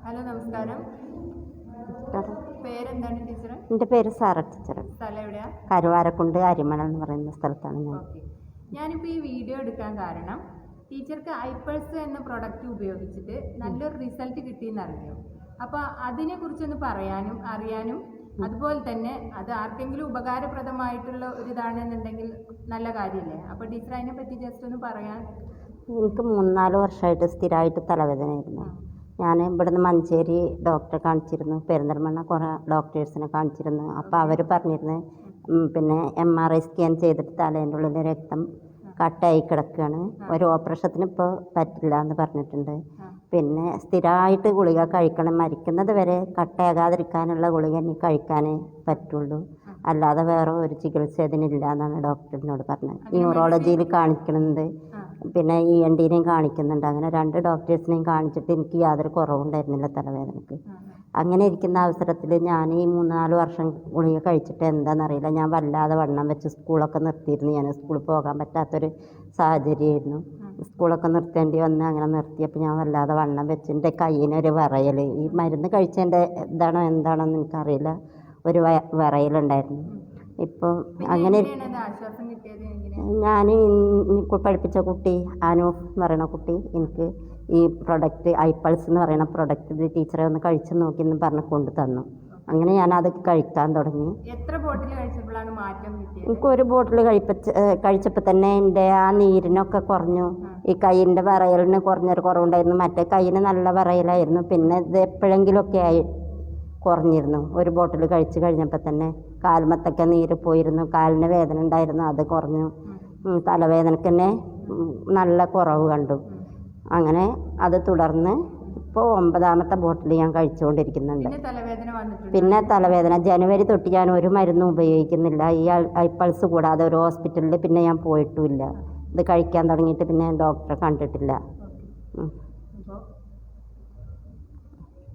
Hello നമസ്കാരം. പേരെന്താണ് teacher? എൻ്റെ പേര് സാറ ടീച്ചർ. സ്ഥലം എവിടെയാ? കരുവാരക്കുണ്ട് അരിമണ എന്ന് പറയുന്ന സ്ഥലത്താണ് ഞാൻ. ഓക്കെ. ഞാനിപ്പോൾ ഈ വീഡിയോ എടുക്കാൻ കാരണം ടീച്ചർക്ക് ഐപ്പൾസ് എന്ന പ്രൊഡക്റ്റ് ഉപയോഗിച്ചിട്ട് നല്ലൊരു റിസൾട്ട് കിട്ടിയെന്നറിഞ്ഞു. അപ്പോൾ അതിനെക്കുറിച്ചൊന്ന് പറയാനും അറിയാനും അതുപോലെ തന്നെ അത് ആർക്കെങ്കിലും ഉപകാരപ്രദമായിട്ടുള്ള ഒരു ഇതാണെന്നുണ്ടെങ്കിൽ നല്ല കാര്യമല്ലേ? അപ്പോൾ ടീച്ചർ അതിനെ പറ്റി ജസ്റ്റ് ഒന്ന് പറയാൻ. എനിക്ക് 3-4 വർഷമായിട്ട് സ്ഥിരമായിട്ട് തലവേദനയായിരുന്നു. ഞാൻ ഇവിടുന്ന് മഞ്ചേരി ഡോക്ടറെ കാണിച്ചിരുന്നു, പെരിന്തൽമണ്ണ കുറേ ഡോക്ടേഴ്സിനെ കാണിച്ചിരുന്നു. അപ്പോൾ അവർ പറഞ്ഞിരുന്നു പിന്നെ MRI സ്കാൻ ചെയ്തിട്ട് തലേൻ്റെ ഉള്ളിൽ രക്തം കട്ടായി കിടക്കുകയാണ്, ഒരു ഓപ്പറേഷത്തിന് ഇപ്പോൾ പറ്റില്ല എന്ന് പറഞ്ഞിട്ടുണ്ട്. പിന്നെ സ്ഥിരമായിട്ട് ഗുളിക കഴിക്കണം, മരിക്കുന്നത് വരെ കട്ടയാകാതിരിക്കാനുള്ള ഗുളിക ഇനി കഴിക്കാനേ പറ്റുള്ളൂ, അല്ലാതെ വേറെ ഒരു ചികിത്സ ഇതിനില്ല എന്നാണ് ഡോക്ടറിനോട് പറഞ്ഞത്. ന്യൂറോളജിയിൽ കാണിക്കുന്നുണ്ട്, പിന്നെ ENT കാണിക്കുന്നുണ്ട്. അങ്ങനെ 2 ഡോക്ടേഴ്സിനെയും കാണിച്ചിട്ട് എനിക്ക് യാതൊരു കുറവുണ്ടായിരുന്നില്ല തലവേദനയ്ക്ക്. അങ്ങനെ ഇരിക്കുന്ന അവസരത്തിൽ ഞാൻ ഈ 3-4 വർഷം ഗുളിക കഴിച്ചിട്ട് എന്താണെന്നറിയില്ല, ഞാൻ വല്ലാതെ വണ്ണം വെച്ച് സ്കൂളൊക്കെ നിർത്തിയിരുന്നു. ഞാൻ സ്കൂളിൽ പോകാൻ പറ്റാത്തൊരു സാഹചര്യമായിരുന്നു. സ്കൂളൊക്കെ നിർത്തേണ്ടി വന്ന് അങ്ങനെ നിർത്തിയപ്പോൾ ഞാൻ വല്ലാതെ വണ്ണം വെച്ച് എൻ്റെ കയ്യിനൊരു വിറയൽ, ഈ മരുന്ന് കഴിച്ചതിൻ്റെ എന്താണോ എന്താണോന്ന് എനിക്കറിയില്ല, ഒരു വിറയലുണ്ടായിരുന്നു. ഇപ്പോൾ അങ്ങനെ ഞാൻ പഠിപ്പിച്ച കുട്ടി അനു എന്ന് പറയുന്ന കുട്ടി എനിക്ക് ഈ പ്രൊഡക്റ്റ് ഐപ്പൾസ് എന്ന് പറയുന്ന പ്രൊഡക്റ്റ് ഇത് ടീച്ചറെ ഒന്ന് കഴിച്ച് നോക്കി എന്ന് പറഞ്ഞ് കൊണ്ട് തന്നു. അങ്ങനെ ഞാനത് കഴിക്കാൻ തുടങ്ങി. എത്ര ബോട്ടിൽ കഴിച്ചപ്പോഴാണ് മാറ്റം കിട്ടിയത്? എനിക്ക് ഒരു ബോട്ടിൽ കഴിച്ചപ്പോൾ തന്നെ എൻ്റെ ആ നീരിനൊക്കെ കുറഞ്ഞു, ഈ കൈയിൻ്റെ വിറയലിന് കുറഞ്ഞൊരു കുറവുണ്ടായിരുന്നു. മറ്റേ കൈയിന് നല്ല വിറയലായിരുന്നു, പിന്നെ ഇത് എപ്പോഴെങ്കിലുമൊക്കെ ആയി കുറഞ്ഞിരുന്നു. ഒരു ബോട്ടിൽ കഴിച്ച് കഴിഞ്ഞപ്പോൾ തന്നെ കാൽമത്തൊക്കെ നീര് പോയിരുന്നു, കാലിന് വേദന ഉണ്ടായിരുന്നു, അത് കുറഞ്ഞു. തലവേദനയ്ക്ക് തന്നെ നല്ല കുറവ് കണ്ടു. അങ്ങനെ അത് തുടർന്ന് ഇപ്പോൾ 9ാമത്തെ ബോട്ടിൽ ഞാൻ കഴിച്ചുകൊണ്ടിരിക്കുന്നുണ്ട്. പിന്നെ തലവേദന ജനുവരി തൊട്ട് ഞാൻ ഒരു മരുന്നും ഉപയോഗിക്കുന്നില്ല. ഈ ഐപ്പൾസ് കൂടാതെ ഒരു ഹോസ്പിറ്റലിൽ പിന്നെ ഞാൻ പോയിട്ടുമില്ല. ഇത് കഴിക്കാൻ തുടങ്ങിയിട്ട് പിന്നെ ഡോക്ടറെ കണ്ടിട്ടില്ല.